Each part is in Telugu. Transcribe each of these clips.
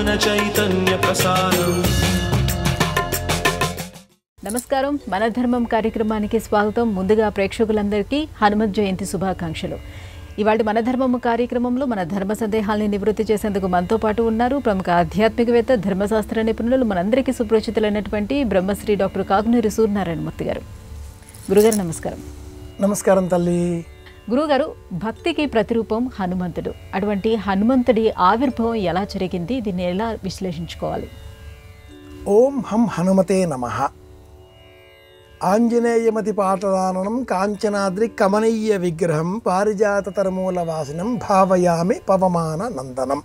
ज्ञान चैतन्य प्रसारम्। నమస్కారం మన ధర్మం కార్యక్రమానికి స్వాగతం. ముందుగా ప్రేక్షకులందరికీ హనుమత్ జయంతి శుభాకాంక్షలు. ఇవాళ మన ధర్మం కార్యక్రమంలో మన ధర్మ సందేహాలని నివృత్తి చేసేందుకు మనతో పాటు ఉన్నారు ప్రముఖ ఆధ్యాత్మికవేత్త, ధర్మశాస్త్ర నిపుణులు, మనందరికీ సుపరిచితులైనటువంటి బ్రహ్మశ్రీ డాక్టర్ కాకునూరి సూర్యనారాయణమూర్తి గారు. గురుగారు నమస్కారం. నమస్కారం తల్లి. గురుగారు, భక్తికి ప్రతిరూపం హనుమంతుడు. అటువంటి హనుమంతుడి ఆవిర్భావం ఎలా జరిగింది, దీన్ని ఎలా విశ్లేషించుకోవాలి? ఓం హం హనుమతే నమః. ఆంజనేయమతి పాటదానం కాంచనాద్రి కమనీయ విగ్రహం పారిజాత తరమూల వాసినం భావయామి పవమాన నందనం.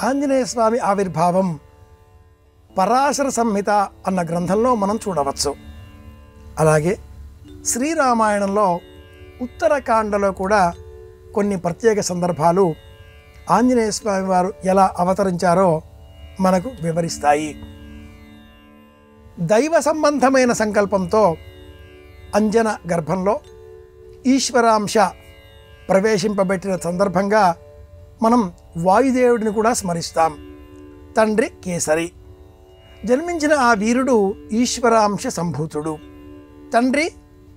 ఆంజనేయ స్వామి ఆవిర్భావం పరాశర సంహిత అన్న గ్రంథంలో మనం చూడవచ్చు. అలాగే శ్రీరామాయణంలో ఉత్తరకాండలో కూడా కొన్ని ప్రత్యేక సందర్భాలు ఆంజనేయ స్వామి వారు ఎలా అవతరించారో మనకు వివరిస్తాయి. దైవ సంబంధమైన సంకల్పంతో అంజన గర్భంలో ఈశ్వరాంశ ప్రవేశింపబెట్టిన సందర్భంగా మనం వాయుదేవుడిని కూడా స్మరిస్తాం. తండ్రి కేసరి, జన్మించిన ఆ వీరుడు ఈశ్వరాంశ సంభూతుడు. తండ్రి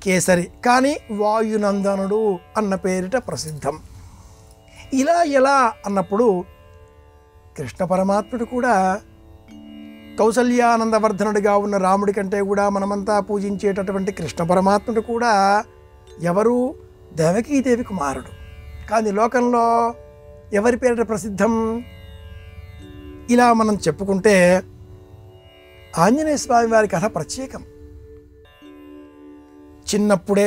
కేసరి కానీ వాయునందనుడు అన్న పేరిట ప్రసిద్ధం. ఇలా ఎలా అన్నప్పుడు కృష్ణ పరమాత్ముడు కూడా కౌసల్యానందవర్ధనుడిగా ఉన్న రాముడి కంటే కూడా మనమంతా పూజించేటటువంటి కృష్ణ పరమాత్ముడు కూడా ఎవరు? దేవకీదేవి కుమారుడు. కానీ లోకంలో ఎవరి పేరిట ప్రసిద్ధం? ఇలా మనం చెప్పుకుంటే ఆంజనేయ స్వామి వారి కథ ప్రత్యేకం. చిన్నప్పుడే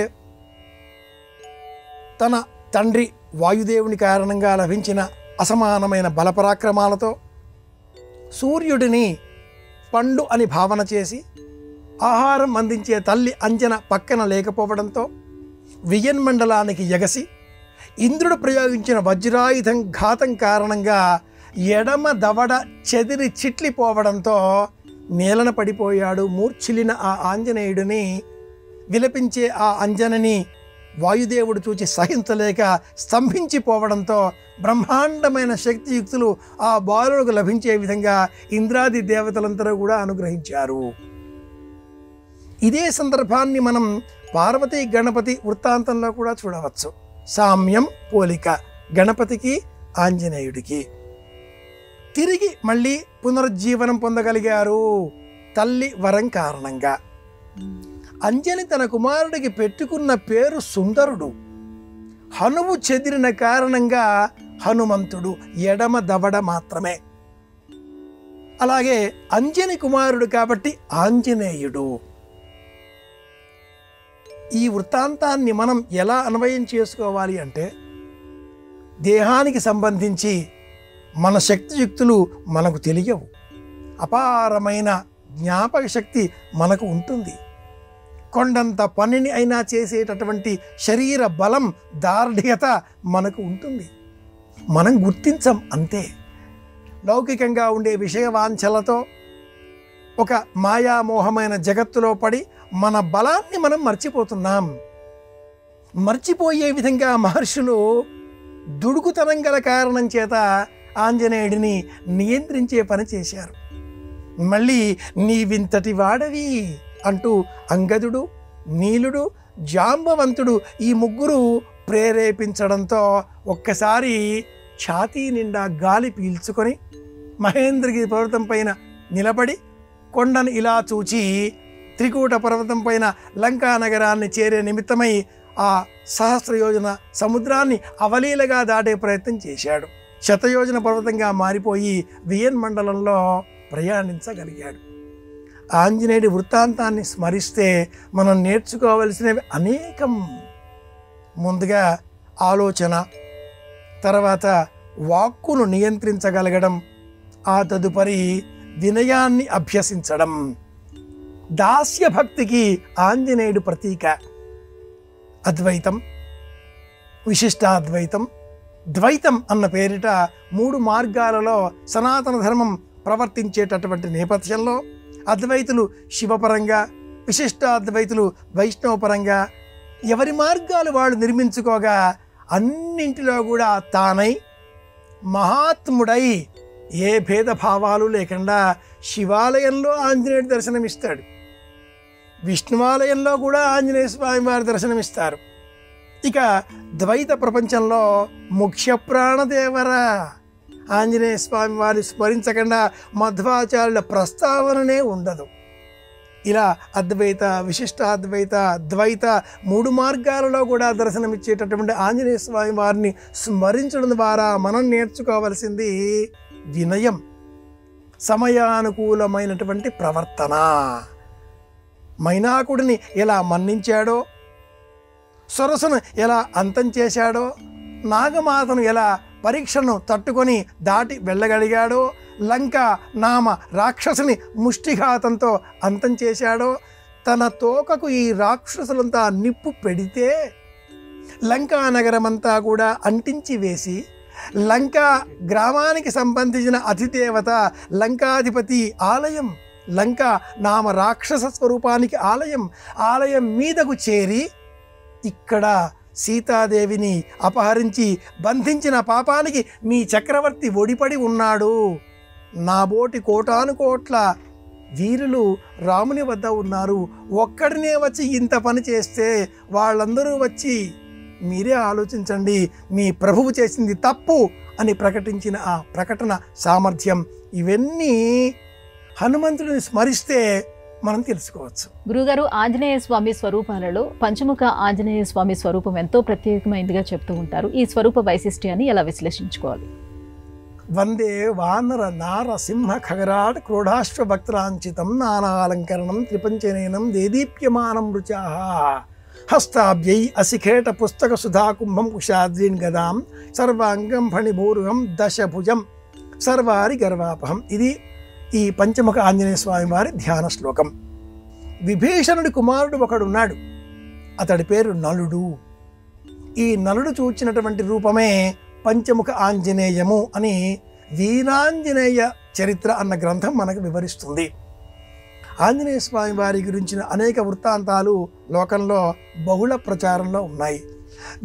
తన తండ్రి వాయుదేవుని కారణంగా లభించిన అసమానమైన బలపరాక్రమాలతో సూర్యుడిని పండు అని భావన చేసి ఆహారం అందించే తల్లి అంజన పక్కన లేకపోవడంతో వియన్మండలానికి ఎగసి ఇంద్రుడు ప్రయోగించిన వజ్రాయుధం ఘాతం కారణంగా ఎడమ దవడ చెదిరి చిట్లిపోవడంతో నేలన పడిపోయాడు. మూర్ఛిలిన ఆ ఆంజనేయుడిని, విలపించే ఆ అంజనని వాయుదేవుడు చూచి సహించలేక స్తంభించిపోవడంతో బ్రహ్మాండమైన శక్తియుక్తులు ఆ బాలులకు లభించే విధంగా ఇంద్రాది దేవతలందరూ కూడా అనుగ్రహించారు. ఇదే సందర్భాన్ని మనం పార్వతీ గణపతి వృత్తాంతంలో కూడా చూడవచ్చు. సామ్యం, పోలిక గణపతికి ఆంజనేయుడికి. తిరిగి మళ్ళీ పునరుజ్జీవనం పొందగలిగారు తల్లి వరం కారణంగా. అంజని తన కుమారుడికి పెట్టుకున్న పేరు సుందరుడు. హనువు చెదిరిన కారణంగా హనుమంతుడు, ఎడమ దవడ మాత్రమే. అలాగే అంజని కుమారుడు కాబట్టి ఆంజనేయుడు. ఈ వృత్తాంతాన్ని మనం ఎలా అన్వయం చేసుకోవాలి అంటే, దేహానికి సంబంధించి మన శక్తియుక్తులు మనకు తెలియవు. అపారమైన జ్ఞాపక శక్తి మనకు ఉంటుంది. కొండంత పనిని అయినా చేసేటటువంటి శరీర బలం, దార్ఢ్యత మనకు ఉంటుంది. మనం గుర్తించం అంతే. లౌకికంగా ఉండే విషయవాంఛలతో ఒక మాయామోహమైన జగత్తులో పడి మన బలాన్ని మనం మర్చిపోతున్నాం. మర్చిపోయే విధంగా మహర్షులు దుడుకుతనం గల కారణం చేత ఆంజనేయుడిని నియంత్రించే పని చేశారు. మళ్ళీ నీవింతటి వాడవి అంటూ అంగదుడు, నీలుడు, జాంబవంతుడు ఈ ముగ్గురు ప్రేరేపించడంతో ఒక్కసారి ఛాతీ నిండా గాలి పీల్చుకొని మహేంద్రగిరి పర్వతం పైన నిలబడి కొండను ఇలా చూచి త్రికూట పర్వతం పైన లంకా నగరాన్ని చేరే నిమిత్తమై ఆ సహస్రయోజన సముద్రాన్ని అవలీలగా దాటే ప్రయత్నం చేశాడు. శతయోజన పర్వతంగా మారిపోయి వియన్మండలంలో ప్రయాణించగలిగాడు. ఆంజనేయుడి వృత్తాంతాన్ని స్మరిస్తే మనం నేర్చుకోవలసినవి అనేకం. ముందుగా ఆలోచన, తర్వాత వాక్కును నియంత్రించగలగడం, ఆ తదుపరి వినయాన్ని అభ్యసించడం. దాస్య భక్తికి ఆంజనేయుడు ప్రతీక. అద్వైతం, విశిష్టాద్వైతం, ద్వైతం అన్న పేరిట 3 మార్గాలలో సనాతన ధర్మం ప్రవర్తించేటటువంటి నేపథ్యంలో అద్వైతులు శివపరంగా, విశిష్టాద్వైతులు వైష్ణవపరంగా ఎవరి మార్గాలు వాళ్ళు నిర్మించుకోగా అన్నింటిలో కూడా తానై మహాత్ముడై ఏ భేదభావాలు లేకుండా శివాలయంలో ఆంజనేయుడు దర్శనమిస్తాడు, విష్ణువాలయంలో కూడా ఆంజనేయ స్వామి వారి దర్శనమిస్తారు. ఇక ద్వైత ప్రపంచంలో ముఖ్య ప్రాణదేవర ఆంజనేయ స్వామి వారిని స్మరించకుండా మధ్వాచార్యుల ప్రస్తావననే ఉండదు. ఇలా అద్వైత, విశిష్టాద్వైత, ద్వైత 3 మార్గాలలో కూడా దర్శనమిచ్చేటటువంటి ఆంజనేయ స్వామి వారిని స్మరించడం ద్వారా మనం నేర్చుకోవలసింది వినయం, సమయానుకూలమైనటువంటి ప్రవర్తన. మైనాకుడిని ఎలా మన్నించాడో, సొరసును ఎలా అంతం చేశాడో, నాగమాతను ఎలా పరీక్షను తట్టుకొని దాటి వెళ్ళగలిగాడో, లంక నామ రాక్షసుని ముష్టిఘాతంతో అంతం చేశాడో, తన తోకకు ఈ రాక్షసులంతా నిప్పు పెడితే లంకా నగరమంతా కూడా అంటించి వేసి, లంకా గ్రామానికి సంబంధించిన అధిదేవత లంకాధిపతి ఆలయం, లంకా నామ రాక్షస స్వరూపానికి ఆలయం మీదకు చేరి ఇక్కడ సీతాదేవిని అపహరించి బంధించిన పాపానికి మీ చక్రవర్తి ఒడిపడి ఉన్నాడు. నాబోటి కోటాను కోట్ల వీరులు రాముని వద్ద ఉన్నారు, ఒక్కడినే వచ్చి ఇంత పని చేస్తే వాళ్ళందరూ వచ్చి మీరే ఆలోచించండి, మీ ప్రభువు చేసింది తప్పు అని ప్రకటించిన ఆ ప్రకటన సామర్థ్యం, ఇవన్నీ హనుమంతుడిని స్మరిస్తే మనం తెలుసుకోవచ్చు. గురుగారు, ఆంజనేయ స్వామి స్వరూపాలలో పంచముఖ ఆంజనేయ స్వామి స్వరూపం ఎంతో ప్రత్యేకమైనదిగా చెప్తూ ఉంటారు. ఈ స్వరూప వైశిష్ట్యాన్ని ఎలా విశ్లేషించుకోవాలి? వందే వానర నార సింహ ఖగరాట్ క్రోఢాశ్వ భక్తరాంచితం నానాలంకరణం త్రిపంచనయనం దేదీప్యమానం రుచా హస్తాభ్యై అసిఖేట పుస్తక సుధాకుంభం కుశాద్రీన్ గదాం సర్వాంగం ఫణిభూరుగం దశభుజం సర్వారి గర్వాపహం. ఇది ఈ పంచముఖ ఆంజనేయ స్వామి వారి ధ్యాన శ్లోకం. విభీషణుడి కుమారుడు ఒకడున్నాడు, అతడి పేరు నలుడు. ఈ నలుడు చూచినటువంటి రూపమే పంచముఖ ఆంజనేయము అని వీరాంజనేయ చరిత్ర అన్న గ్రంథం మనకు వివరిస్తుంది. ఆంజనేయ స్వామి వారి గురించిన అనేక వృత్తాంతాలు లోకంలో బహుళ ప్రచారంలో ఉన్నాయి.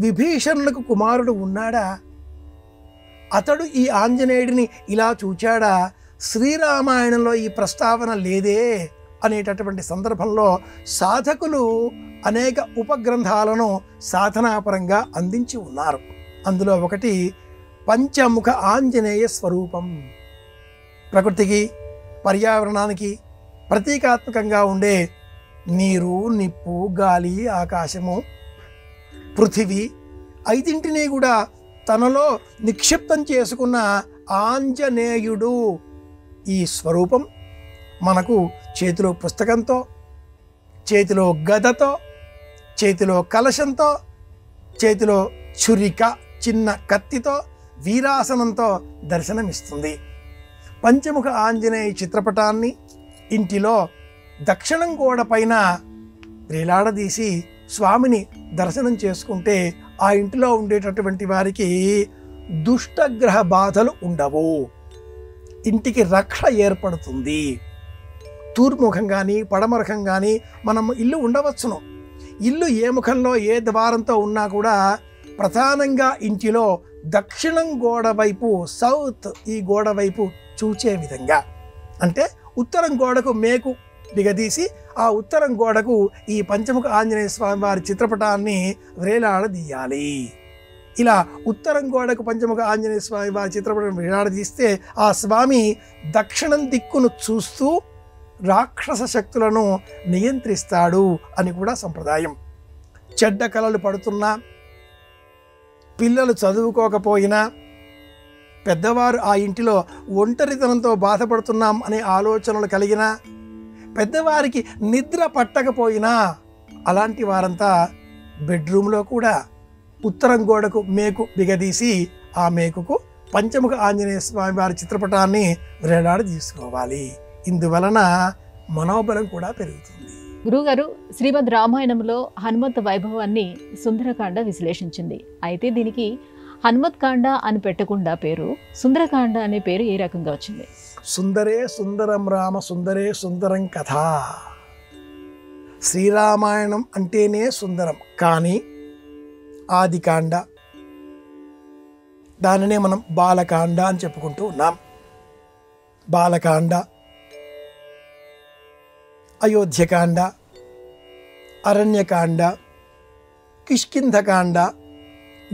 విభీషణులకు కుమారుడు ఉన్నాడా, అతడు ఈ ఆంజనేయుడిని ఇలా చూచాడా, శ్రీరామాయణంలో ఈ ప్రస్తావన లేదే అనేటటువంటి సందర్భంలో సాధకులు అనేక ఉపగ్రంథాలను సాధనాపరంగా అందించి ఉన్నారు. అందులో ఒకటి పంచముఖ ఆంజనేయ స్వరూపం. ప్రకృతికి, పర్యావరణానికి ప్రతీకాత్మకంగా ఉండే నీరు, నిప్పు, గాలి, ఆకాశము, పృథివీ 5 కూడా తనలో నిక్షిప్తం చేసుకున్న ఆంజనేయుడు ఈ స్వరూపం మనకు చేతిలో పుస్తకంతో, చేతిలో గదతో, చేతిలో కలశంతో, చేతిలో ఛురిక చిన్న కత్తితో, వీరాసనంతో దర్శనమిస్తుంది. పంచముఖ ఆంజనేయ చిత్రపటాన్ని ఇంటిలో దక్షిణం గోడ పైన వేలాడదీసి స్వామిని దర్శనం చేసుకుంటే ఆ ఇంటిలో ఉండేటటువంటి వారికి దుష్టగ్రహ బాధలు ఉండవు, ఇంటికి రక్ష ఏర్పడుతుంది. తూర్ముఖం కానీ పడమరఖం కానీ మనం ఇల్లు ఉండవచ్చును. ఇల్లు ఏ ముఖంలో ఏ ద్వారంతో ఉన్నా కూడా ప్రధానంగా ఇంటిలో దక్షిణం గోడ వైపు, సౌత్ ఈ గోడ వైపు చూచే విధంగా, అంటే ఉత్తరం గోడకు మేకు దిగదీసి ఆ ఉత్తరం గోడకు ఈ పంచముఖ ఆంజనేయ స్వామి వారి చిత్రపటాన్ని వేలాడదీయాలి. ఇలా ఉత్తరం గోడకు పంచముఖ ఆంజనేయ స్వామి వారి చిత్రపటం వేలాడదీస్తే ఆ స్వామి దక్షిణం దిక్కును చూస్తూ రాక్షస శక్తులను నియంత్రిస్తాడు అని కూడా సంప్రదాయం. చెడ్డ కలలు పడుతున్నా, పిల్లలు చదువుకోకపోయినా, పెద్దవారు ఆ ఇంటిలో ఒంటరితనంతో బాధపడుతున్నాం అనే ఆలోచనలు కలిగినా, పెద్దవారికి నిద్ర పట్టకపోయినా, అలాంటి వారంతా బెడ్రూమ్లో కూడా ఉత్తరం గోడకు మేకు బిగదీసి ఆ మేకుకు పంచముఖ ఆంజనేయ స్వామి వారి చిత్రపటాన్ని వేలాడదీసుకోవాలి. ఇందువలన మనోబలం కూడా పెరుగుతుంది. గురుగారు, శ్రీమద్ రామాయణంలో హనుమత్ వైభవాన్ని సుందరకాండ విశ్లేషించింది. అయితే దీనికి హనుమత్ కాండ అని పెట్టకుండా పేరు సుందరకాండ అనే పేరు ఏ రకంగా వచ్చింది? సుందరే సుందరం రామ సుందరే సుందరం కథ. శ్రీరామాయణం అంటేనే సుందరం, కానీ ఆదికాండ, దానినే మనం బాలకాండ అని చెప్పుకుంటూ ఉన్నాం. బాలకాండ, అయోధ్యకాండ, అరణ్యకాండ, కిష్కింధకాండ,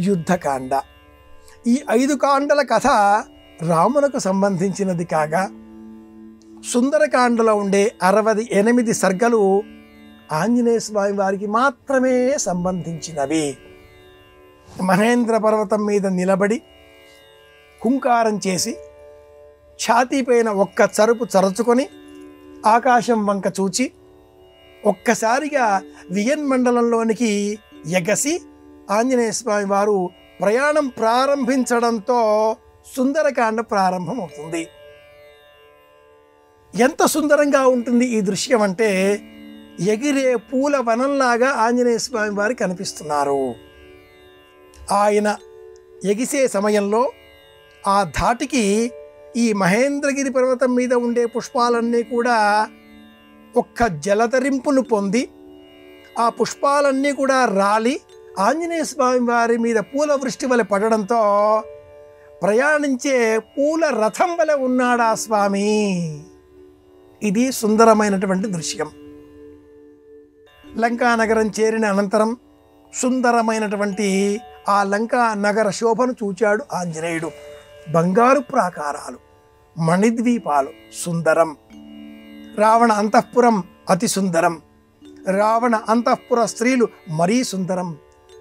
యుద్ధకాండ. ఈ 5 కాండల కథ రామునకు సంబంధించినది కాగా సుందరకాండలో ఉండే 68 సర్గలు ఆంజనేయ స్వామి వారికి మాత్రమే సంబంధించినవి. మహేంద్ర పర్వతం మీద నిలబడి హుంకారం చేసి ఛాతీపైన ఒక్క చరుపు చరచుకొని ఆకాశం వంక చూచి ఒక్కసారిగా వియన్ మండలంలోనికి ఎగసి ఆంజనేయ స్వామి వారు ప్రయాణం ప్రారంభించడంతో సుందరకాండ ప్రారంభమవుతుంది. ఎంత సుందరంగా ఉంటుంది ఈ దృశ్యం అంటే ఎగిరే పూల వనంలాగా ఆంజనేయ స్వామి వారు కనిపిస్తున్నారు. ఆయన ఎగిసే సమయంలో ఆ ధాటికి ఈ మహేంద్రగిరి పర్వతం మీద ఉండే పుష్పాలన్నీ కూడా ఒక్క జలతరింపును పొంది ఆ పుష్పాలన్నీ కూడా రాలి ఆంజనేయ స్వామి వారి మీద పూల వృష్టి వలె పడడంతో ప్రయాణించే పూల రథం వలె ఉన్నాడా స్వామి. ఇది సుందరమైనటువంటి దృశ్యం. లంకా నగరం చేరిన అనంతరం సుందరమైనటువంటి ఆ లంకా నగర శోభను చూచాడు ఆంజనేయుడు. బంగారు ప్రాకారాలు, మణిద్వీపాలు సుందరం. రావణ అంతఃపురం అతి సుందరం. రావణ అంతఃపుర స్త్రీలు మరీ సుందరం.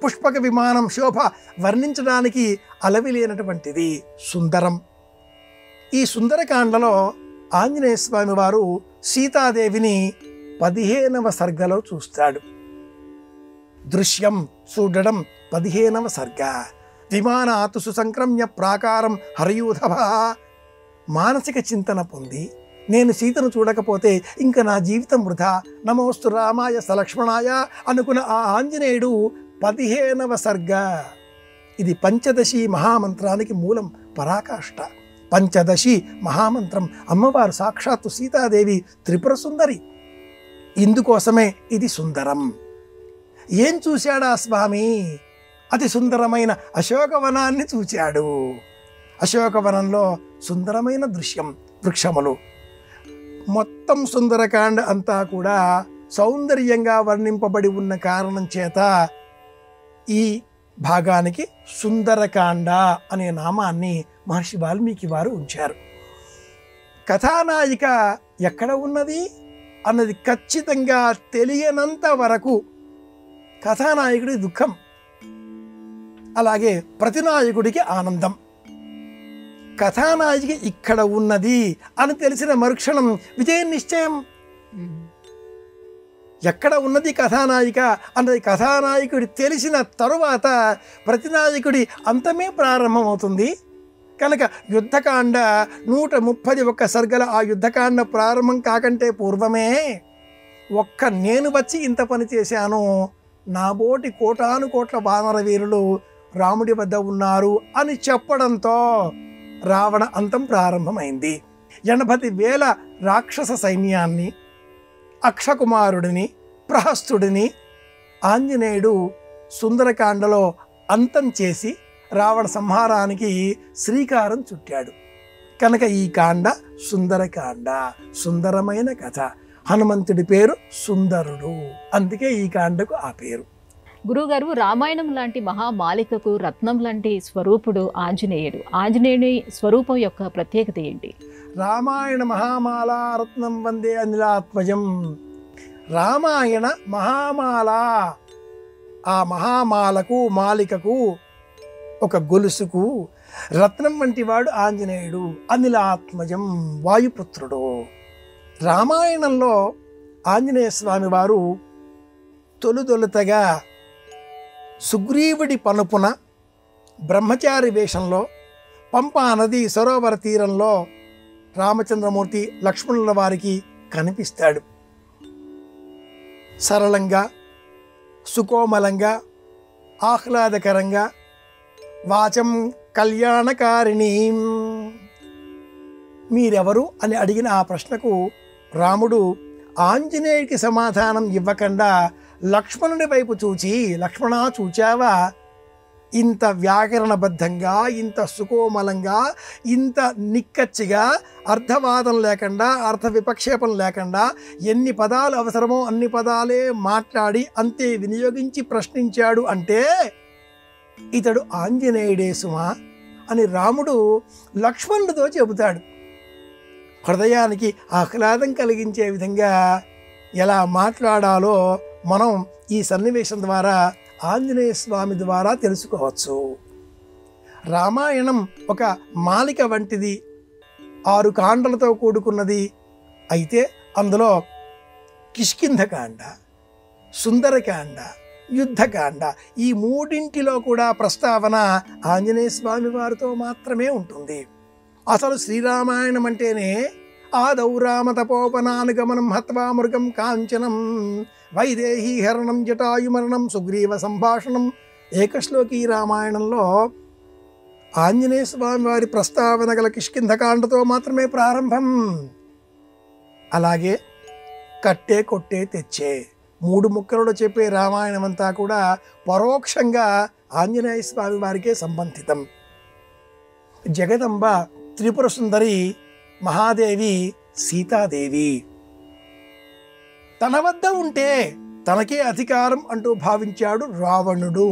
పుష్పక విమానం శోభ వర్ణించడానికి అలవిలేనటువంటిది సుందరం. ఈ సుందరకాండలో ఆంజనేయ స్వామి వారు సీతాదేవిని 15వ సర్గలో చూస్తాడు. దృశ్యం చూడడం 15వ సర్గ. విమానాతు సుసంక్రమ్య ప్రాకారం హరయూధవ. మానసిక చింతన పొంది నేను సీతను చూడకపోతే ఇంకా నా జీవితం వృధా, నమోస్తు రామాయ సలక్ష్మణాయ అనుకున్న ఆ ఆంజనేయుడు 15వ సర్గ. ఇది పంచదశి మహామంత్రానికి మూలం, పరాకాష్ట. పంచదశి మహామంత్రం. అమ్మవారు సాక్షాత్తు సీతాదేవి త్రిపుర సుందరి. ఇందుకోసమే ఇది సుందరం. ఏం చూశాడా స్వామి? అతి సుందరమైన అశోకవనాన్ని చూచాడు. అశోకవనంలో సుందరమైన దృశ్యం, వృక్షములు. మొత్తం సుందరకాండ అంతా కూడా సౌందర్యంగా వర్ణింపబడి ఉన్న కారణం చేత ఈ భాగానికి సుందరకాండ అనే నామాన్ని మహర్షి వాల్మీకి వారు ఉంచారు. కథానాయిక ఎక్కడ ఉన్నది అన్నది ఖచ్చితంగా తెలియనంత వరకు కథానాయకుడి దుఃఖం, అలాగే ప్రతినాయకుడికి ఆనందం. కథానాయిక ఇక్కడ ఉన్నది అని తెలిసిన మరుక్షణం విజయ నిశ్చయం. ఎక్కడ ఉన్నది కథానాయిక అన్నది కథానాయకుడి తెలిసిన తరువాత ప్రతినాయకుడి అంతమే ప్రారంభమవుతుంది. కనుక యుద్ధకాండ 131 సర్గల ఆ యుద్ధకాండ ప్రారంభం కాకంటే పూర్వమే ఒక్క నేను వచ్చి ఇంత పని చేశాను, నాబోటి కోటాను కోట్ల వానర వీరులు రాముడి వద్ద ఉన్నారు అని చెప్పడంతో రావణ అంతం ప్రారంభమైంది. 80,000 రాక్షస సైన్యాన్ని, అక్షకుమారుడిని, ప్రహస్తుడిని ఆంజనేయుడు సుందరకాండలో అంతం చేసి రావణ సంహారానికి శ్రీకారం చుట్టాడు. కనుక ఈ కాండ సుందరకాండ, సుందరమైన కథ. హనుమంతుడి పేరు సుందరుడు, అందుకే ఈ కాండకు ఆ పేరు. గురువుగారు, రామాయణం లాంటి మహామాలికకు రత్నం లాంటి స్వరూపుడు ఆంజనేయుడు. ఆంజనేయుని స్వరూపం యొక్క ప్రత్యేకత ఏంటి? రామాయణ మహామాల రత్నం వందే అనిలాత్మజం. రామాయణ మహామాల, ఆ మహామాలకు మాలికకు ఒక గొలుసుకు రత్నం వంటి వాడు ఆంజనేయుడు. అనిలాత్మజం, వాయుపుత్రుడు. రామాయణంలో ఆంజనేయ స్వామి వారు తొలుతొలుతగా సుగ్రీవుడి పనుపున బ్రహ్మచారి వేషంలో పంపా నది సరోవర తీరంలో రామచంద్రమూర్తి లక్ష్మణుల వారికి కనిపిస్తాడు. సరళంగా, సుకోమలంగా, ఆహ్లాదకరంగా, వాచం కళ్యాణకారిణి. మీరెవరు అని అడిగిన ఆ ప్రశ్నకు రాముడు ఆంజనేయుడికి సమాధానం ఇవ్వకుండా లక్ష్మణుడి వైపు చూచి, లక్ష్మణ చూచావా, ఇంత వ్యాకరణబద్ధంగా, ఇంత సుకోమలంగా, ఇంత నిక్కచ్చిగా, అర్థవాదం లేకుండా, అర్థ విపక్షేపం లేకుండా ఎన్ని పదాలు అవసరమో అన్ని పదాలే మాట్లాడి అంతే వినియోగించి ప్రశ్నించాడు అంటే ఇతడు ఆంజనేయుడే సుమా అని రాముడు లక్ష్మణుడితో చెబుతాడు. హృదయానికి ఆహ్లాదం కలిగించే విధంగా ఎలా మాట్లాడాలో మనం ఈ సన్నివేశం ద్వారా ఆంజనేయ స్వామి ద్వారా తెలుసుకోవచ్చు. రామాయణం ఒక మాలిక వంటిది, 6 కాండలతో కూడుకున్నది. అయితే అందులో కిష్కింధకాండ, సుందరకాండ, యుద్ధకాండ ఈ మూడింటిలో కూడా ప్రస్తావన ఆంజనేయ స్వామి వారితో మాత్రమే ఉంటుంది. అసలు శ్రీరామాయణం అంటేనే ఆదౌ రామ తపోవనానుగమనం హత్వా మృగం కాంచనం వైదేహీ హరణం జటాయుమరణం సుగ్రీవ సంభాషణం. ఏకశ్లోకి రామాయణంలో ఆంజనేయ స్వామి వారి ప్రస్తావన గల కిష్కింధకాండతో మాత్రమే ప్రారంభం. అలాగే కట్టే కొట్టే తెచ్చే 3 ముక్కలలో చెప్పే రామాయణం అంతా కూడా పరోక్షంగా ఆంజనేయ స్వామి వారికే సంబంధితం. జగదంబ, త్రిపుర సుందరి, మహాదేవి, సీతాదేవి తన వద్ద ఉంటే తనకే అధికారం అంటూ భావించాడు రావణుడు.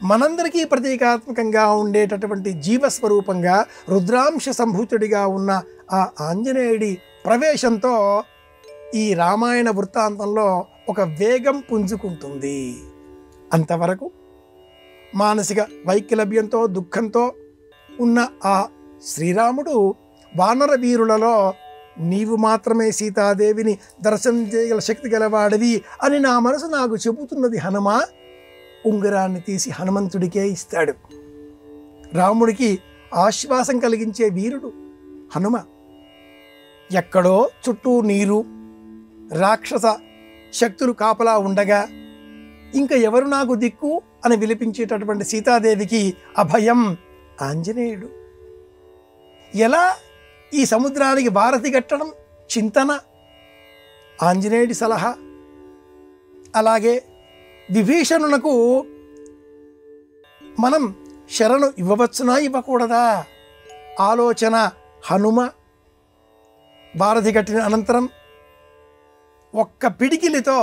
మనందరికీ ప్రతీకాత్మకంగా ఉండేటటువంటి జీవస్వరూపంగా రుద్రాంశ సంభూతుడిగా ఉన్న ఆ ఆంజనేయుడి ప్రవేశంతో ఈ రామాయణ వృత్తాంతంలో ఒక వేగం పుంజుకుంటుంది. అంతవరకు మానసిక వైకల్యంతో దుఃఖంతో ఉన్న ఆ శ్రీరాముడు వానర వీరులలో నీవు మాత్రమే సీతాదేవిని దర్శనం చేయగల శక్తి గలవాడివి అని నా మనసు నాకు చెబుతున్నది హనుమ. ఉంగరాన్ని తీసి హనుమంతుడికే ఇస్తాడు. రాముడికి ఆశ్వాసం కలిగించే వీరుడు హనుమ. ఎక్కడో చుట్టూ నీరు, రాక్షస శక్తులు కాపలా ఉండగా ఇంకా ఎవరు నాకు దిక్కు అని విలిపించేటటువంటి సీతాదేవికి అభయం ఆంజనేయుడు. ఎలా ఈ సముద్రానికి భారతి కట్టడం చింతన ఆంజనేయుడి సలహా. అలాగే విభీషణునకు మనం శరణు ఇవ్వవచ్చునా ఇవ్వకూడదా ఆలోచన హనుమ. భారతి కట్టిన అనంతరం ఒక్క పిడికిలితో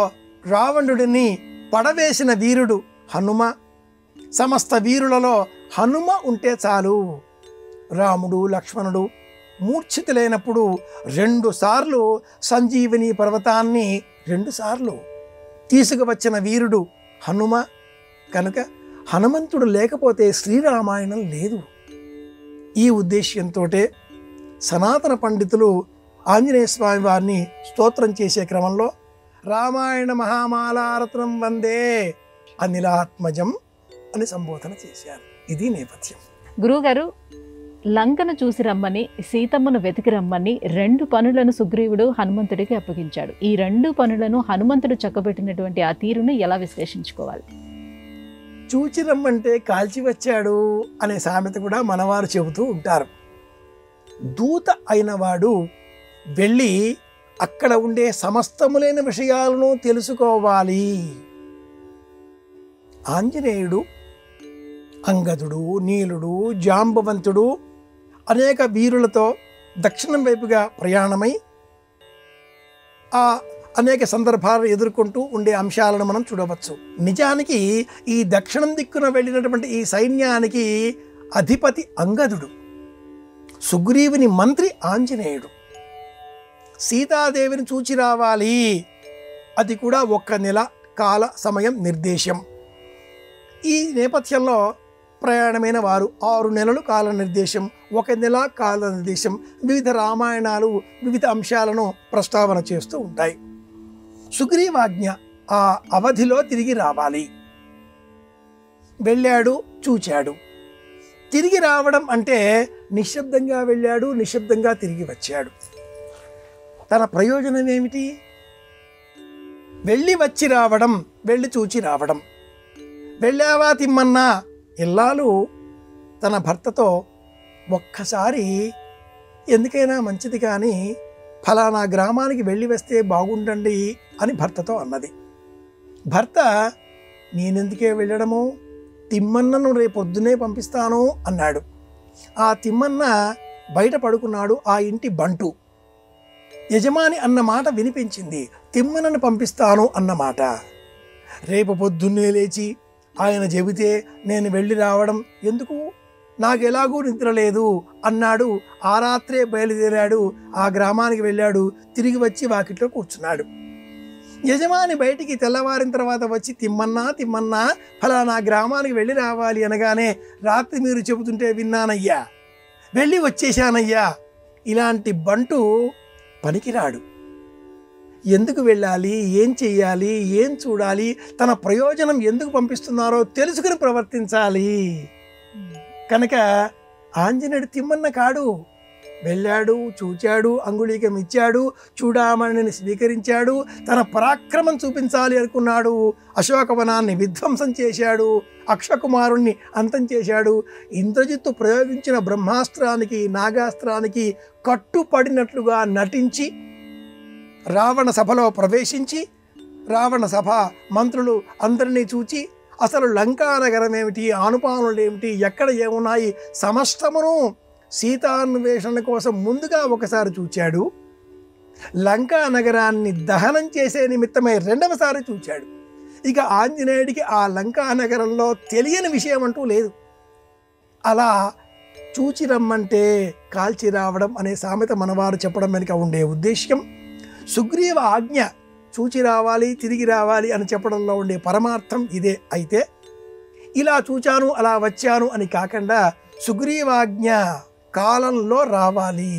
రావణుడిని పడవేసిన వీరుడు హనుమ. సమస్త వీరులలో హనుమ ఉంటే చాలు. రాముడు, లక్ష్మణుడు మూర్ఛితులైనప్పుడు 2 సార్లు సంజీవని పర్వతాన్ని 2 సార్లు తీసుకువచ్చిన వీరుడు హనుమ. కనుక హనుమంతుడు లేకపోతే శ్రీరామాయణం లేదు. ఈ ఉద్దేశ్యంతో సనాతన పండితులు ఆంజనేయ స్వామి వారిని స్తోత్రం చేసే క్రమంలో రామాయణ మహామాలారత్నం వందే అనిలాత్మజం అని సంబోధన చేశారు. ఇది నేపథ్యం. గురువుగారు, లంకను చూసి రమ్మని, సీతమ్మను వెతికి రమ్మని 2 పనులను సుగ్రీవుడు హనుమంతుడికి అప్పగించాడు. ఈ 2 పనులను హనుమంతుడు చక్కబెట్టినటువంటి ఆ తీరును ఎలా విశ్లేషించుకోవాలి? చూచి రమ్మంటే కాల్చి వచ్చాడు అనే సామెత కూడా మనవారు చెబుతూ ఉంటారు. దూత అయినవాడు వెళ్ళి అక్కడ ఉండే సమస్తములైన విషయాలను తెలుసుకోవాలి. ఆంజనేయుడు అంగదుడు, నీలుడు, జాంబవంతుడు అనేక వీరులతో దక్షిణం వైపుగా ప్రయాణమై ఆ అనేక సందర్భాలను ఎదుర్కొంటూ ఉండే అంశాలను మనం చూడవచ్చు. నిజానికి ఈ దక్షిణం దిక్కున వెళ్ళినటువంటి ఈ సైన్యానికి అధిపతి అంగదుడు, సుగ్రీవుని మంత్రి ఆంజనేయుడు. సీతాదేవిని చూచి రావాలి, అది కూడా 1 నెల కాల సమయం నిర్దేశం. ఈ నేపథ్యంలో ప్రయాణమైన వారు 6 నెలలు కాల నిర్దేశం, 1 నెల కాల నిర్దేశం, వివిధ రామాయణాలు వివిధ అంశాలను ప్రస్తావన చేస్తూ ఉంటాయి. సుగ్రీవాజ్ఞ ఆ అవధిలో తిరిగి రావాలి. వెళ్ళాడు, చూచాడు. తిరిగి రావడం అంటే నిశ్శబ్దంగా వెళ్ళాడు, నిశ్శబ్దంగా తిరిగి వచ్చాడు. తన ప్రయోజనం ఏమిటి? వెళ్ళి వచ్చి రావడం, వెళ్ళి చూచి రావడం. వెళ్ళావా తిమ్మన్నా, ఇల్లాలు తన భర్తతో ఒక్కసారి ఎందుకైనా మంచిది కానీ ఫలానా గ్రామానికి వెళ్ళి వస్తే బాగుండండి అని భర్తతో అన్నది. భర్త నేనెందుకే వెళ్ళడము, తిమ్మన్నను రేపొద్దునే పంపిస్తాను అన్నాడు. ఆ తిమ్మన్న బయట పడుకున్నాడు. ఆ ఇంటి బంటు. యజమాని అన్న మాట వినిపించింది, తిమ్మన్నను పంపిస్తాను అన్నమాట. రేపు పొద్దున్నే లేచి ఆయన చెబితే నేను వెళ్ళి రావడం ఎందుకు, నాకెలాగూ నిద్ర లేదు అన్నాడు. ఆ రాత్రే బయలుదేరాడు. ఆ గ్రామానికి వెళ్ళాడు. తిరిగి వచ్చి వాకిట్లో కూర్చున్నాడు. యజమాని బయటికి తెల్లవారిన తర్వాత వచ్చి, తిమ్మన్నా ఫలానా గ్రామానికి వెళ్ళి రావాలి అనగానే, రాత్రి మీరు చెబుతుంటే విన్నానయ్యా, వెళ్ళి వచ్చేశానయ్యా. ఇలాంటి బంటు పనికిరాడు. ఎందుకు వెళ్ళాలి, ఏం చెయ్యాలి, ఏం చూడాలి, తన ప్రయోజనం ఎందుకు పంపిస్తున్నారో తెలుసుకుని ప్రవర్తించాలి. కనుక ఆంజనేయుడు తిమ్మన్న కాడు. వెళ్ళాడు, చూచాడు, అంగుళీకం ఇచ్చాడు, చూడామణిని స్వీకరించాడు, తన పరాక్రమం చూపించాలి అనుకున్నాడు. అశోకవనాన్ని విధ్వంసం చేశాడు, అక్షకుమారుణ్ణి అంతం చేశాడు. ఇంద్రజిత్తు ప్రయోగించిన బ్రహ్మాస్త్రానికి, నాగాస్త్రానికి కట్టుపడినట్లుగా నటించి రావణ సభలో ప్రవేశించి, రావణ సభ మంత్రులు అందరినీ చూచి, అసలు లంకా నగరం ఏమిటి, ఆనుపానులు ఏమిటి, ఎక్కడ ఏమున్నాయి సమస్తమును సీతాన్వేషణ కోసం ముందుగా ఒకసారి చూచాడు. లంకా నగరాన్ని దహనం చేసే నిమిత్తమై రెండవసారి చూచాడు. ఇక ఆంజనేయుడికి ఆ లంకా నగరంలో తెలియని విషయం అంటూ లేదు. అలా చూచి రమ్మంటే కాల్చి రావడం అనే సామెత మనవారు చెప్పడం వెనుక ఉండే ఉద్దేశ్యం, సుగ్రీవ ఆజ్ఞ చూచి రావాలి, తిరిగి రావాలి అని చెప్పడంలో ఉండే పరమార్థం ఇదే. అయితే ఇలా చూచాను, అలా వచ్చాను అని కాకుండా సుగ్రీవాజ్ఞ కాలంలో రావాలి,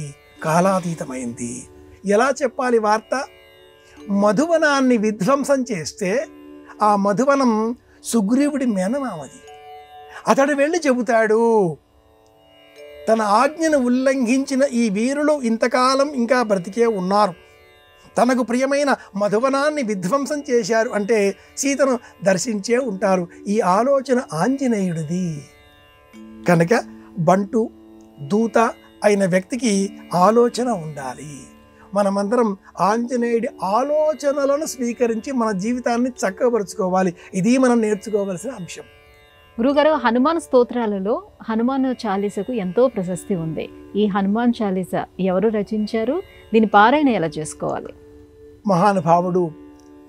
కాలాతీతమైంది. ఎలా చెప్పాలి వార్త? మధువనాన్ని విధ్వంసం చేస్తే ఆ మధువనం సుగ్రీవుడి మేనమామది. అతడు వెళ్ళి చెబుతాడు, తన ఆజ్ఞను ఉల్లంఘించిన ఈ వీరులు ఇంతకాలం ఇంకా బ్రతికే ఉన్నారు, తనకు ప్రియమైన మధువనాన్ని విధ్వంసం చేశారు అంటే సీతను దర్శించే ఉంటారు. ఈ ఆలోచన ఆంజనేయుడిది. కనుక బంటు దూత అయిన వ్యక్తికి ఆలోచన ఉండాలి. మనమందరం ఆంజనేయుడి ఆలోచనలను స్వీకరించి మన జీవితాన్ని చక్కబరుచుకోవాలి. ఇది మనం నేర్చుకోవలసిన అంశం. గురుగారు, హనుమాన్ స్తోత్రాలలో హనుమాన్ చాలీసకు ఎంతో ప్రశస్తి ఉంది. ఈ హనుమాన్ చాలీస ఎవరు రచించారు? దీని పారాయణ ఎలా చేసుకోవాలి? మహానుభావుడు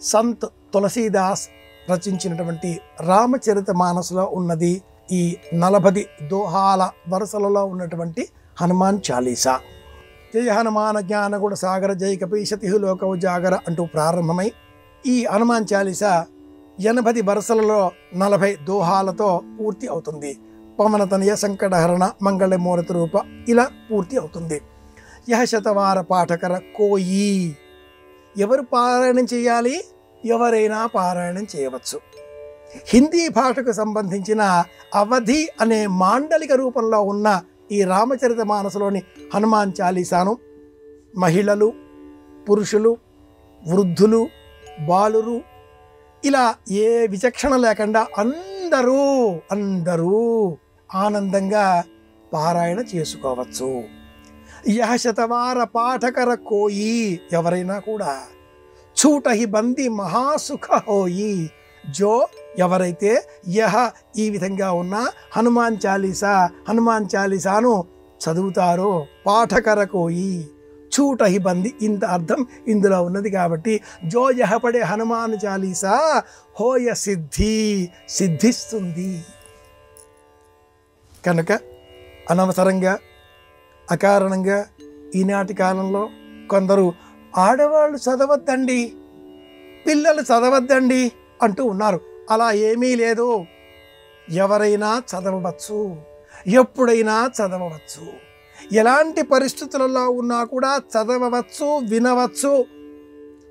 సంత్ తులసీదాస్ రచించినటువంటి రామచరిత మానసులో ఉన్నది ఈ 40 దోహాల వరుసలలో ఉన్నటువంటి హనుమాన్ చాలీసా. జయ హనుమాన జ్ఞాన గుణ సాగర జయ కపీశతి లోకవు జాగర అంటూ ప్రారంభమై ఈ హనుమాన్ చాలీసా 80 వరుసలలో 40 దోహాలతో పూర్తి అవుతుంది. పవనతనయ సంకటహరణ మంగళమూర్తి రూప ఇలా పూర్తి అవుతుంది. యహ శతవార పాఠకర కోయి. ఎవరు పారాయణం చేయాలి? ఎవరైనా పారాయణం చేయవచ్చు. హిందీ భాషకు సంబంధించిన అవధి అనే మాండలిక రూపంలో ఉన్న ఈ రామచరిత మానసులోని హనుమాన్ చాలీసాను మహిళలు, పురుషులు, వృద్ధులు, బాలురు ఇలా ఏ విచక్షణ లేకుండా అందరూ ఆనందంగా పారాయణ చేసుకోవచ్చు. యహ శతవార పాఠకర కోయి. ఎవరైనా కూడా छूटहि बंदी महासुख होई जो ఎవరైతే యహ ఈ విధంగా ఉన్న హనుమాన్ చాలీసాను చదువుతారో పాఠకరకోయి छूटहि बंदी ఇంత అర్థం ఇందులో ఉన్నది కాబట్టి జో యహ పడే హనుమాన్ చాలీసా హోయ సిద్ధిస్తుంది. కనుక అనవసరంగా అకారణంగా ఈనాటి కాలంలో కొందరు ఆడవాళ్ళు చదవద్దండి, పిల్లలు చదవద్దండి అంటూ ఉన్నారు. అలా ఏమీ లేదు. ఎవరైనా చదవవచ్చు, ఎప్పుడైనా చదవవచ్చు, ఎలాంటి పరిస్థితులలో ఉన్నా కూడా చదవవచ్చు, వినవచ్చు.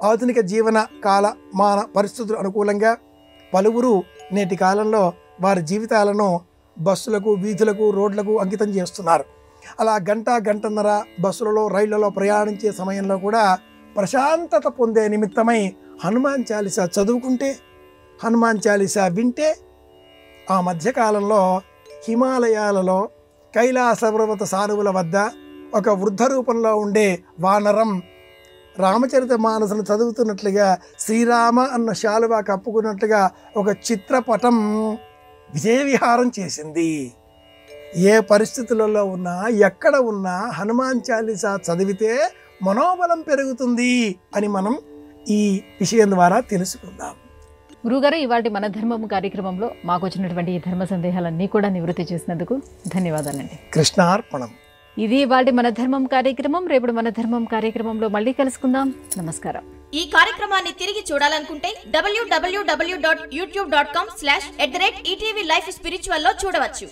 ఆధునిక జీవన కాల మాన పరిస్థితులు అనుకూలంగా పలువురు నేటి కాలంలో వారి జీవితాలను బస్సులకు, వీధులకు, రోడ్లకు అంకితం చేస్తున్నారు. అలా గంటన్నర బస్సులలో, రైళ్లలో ప్రయాణించే సమయంలో కూడా ప్రశాంతత పొందే నిమిత్తమై హనుమాన్ చాలీసా చదువుకుంటే, హనుమాన్ చాలీసా వింటే ఆ మధ్యకాలంలో హిమాలయాలలో కైలాస పర్వత సానువుల వద్ద ఒక వృద్ధ రూపంలో ఉండే వానరం రామచరిత మానసును చదువుతున్నట్లుగా శ్రీరామ అన్న శాలువా కప్పుకున్నట్లుగా ఒక చిత్రపటం విజయ విహారం చేసింది. ఏ పరిస్థితులలో ఉన్నా ఎక్కడ ఉన్నా హనుమాన్ చాలీసా చదివితే మనోబలం పెరుగుతుంది అని మనం ఈ విషయం ద్వారా తెలుసుకుందాం. గురుగారు, ఇవాళ మన ధర్మం కార్యక్రమంలో మాకు వచ్చినటువంటి ఈ ధర్మ సందేహాలన్నీ కూడా నివృత్తి చేసినందుకు ధన్యవాదాలండి. కృష్ణార్పణం. ఇది ఇవాళ మన ధర్మం కార్యక్రమం. రేపు మన ధర్మం కార్యక్రమంలో మళ్ళీ కలుసుకుందాం. నమస్కారం. ఈ కార్యక్రమాన్ని తిరిగి చూడాలనుకుంటే www.youtube.com/ETV Life Spiritual లో చూడవచ్చు.